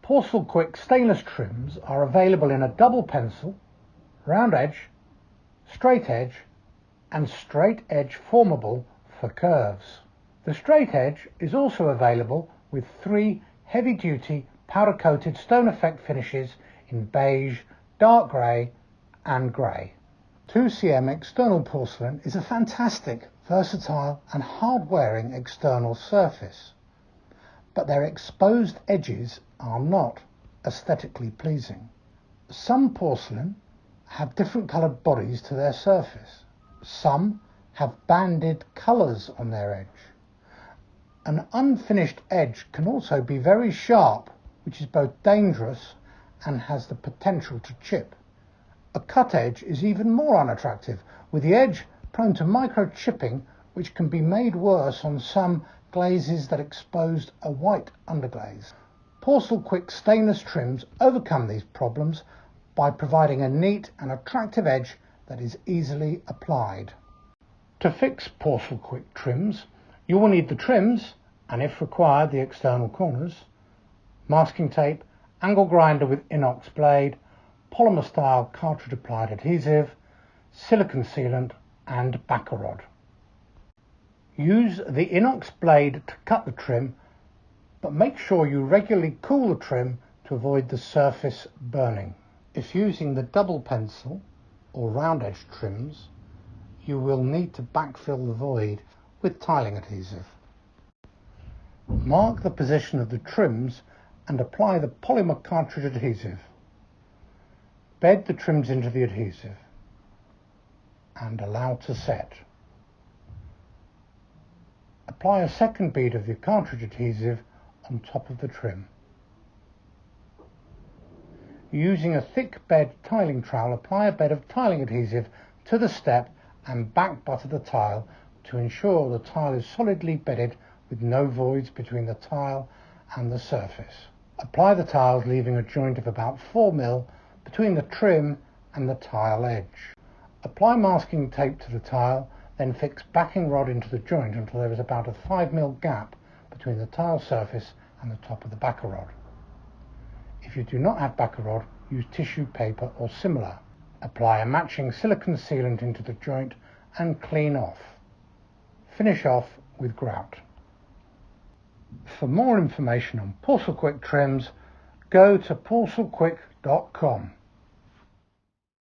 PorcelQuick stainless trims are available in a double pencil, round edge, straight edge and straight edge formable for curves. The straight edge is also available with 3 heavy-duty powder-coated stone effect finishes in beige, dark grey and grey. 2cm external porcelain is a fantastic, versatile and hard-wearing external surface, but their exposed edges are not aesthetically pleasing. Some porcelain have different coloured bodies to their surface. Some have banded colours on their edge. An unfinished edge can also be very sharp, which is both dangerous and has the potential to chip. A cut edge is even more unattractive, with the edge prone to micro-chipping, which can be made worse on some glazes that exposed a white underglaze. PorcelQuick stainless trims overcome these problems by providing a neat and attractive edge that is easily applied. To fix PorcelQuick trims, you will need the trims and, if required, the external corners, masking tape, angle grinder with inox blade, polymer style cartridge applied adhesive, silicone sealant and backer rod. Use the inox blade to cut the trim, but make sure you regularly cool the trim to avoid the surface burning. If using the double pencil or round edge trims, you will need to backfill the void with tiling adhesive. Mark the position of the trims and apply the polymer cartridge adhesive. Bed the trims into the adhesive and allow to set. Apply a second bead of the cartridge adhesive on top of the trim. Using a thick bed tiling trowel, apply a bed of tiling adhesive to the step and back butter the tile to ensure the tile is solidly bedded with no voids between the tile and the surface. Apply the tiles leaving a joint of about 4 mm between the trim and the tile edge. Apply masking tape to the tile, then fix backing rod into the joint until there is about a 5 mm gap between the tile surface and the top of the backer rod. If you do not have backer rod, use tissue paper or similar. Apply a matching silicone sealant into the joint and clean off. Finish off with grout. For more information on PorcelQuick trims, go to porcelquick.com.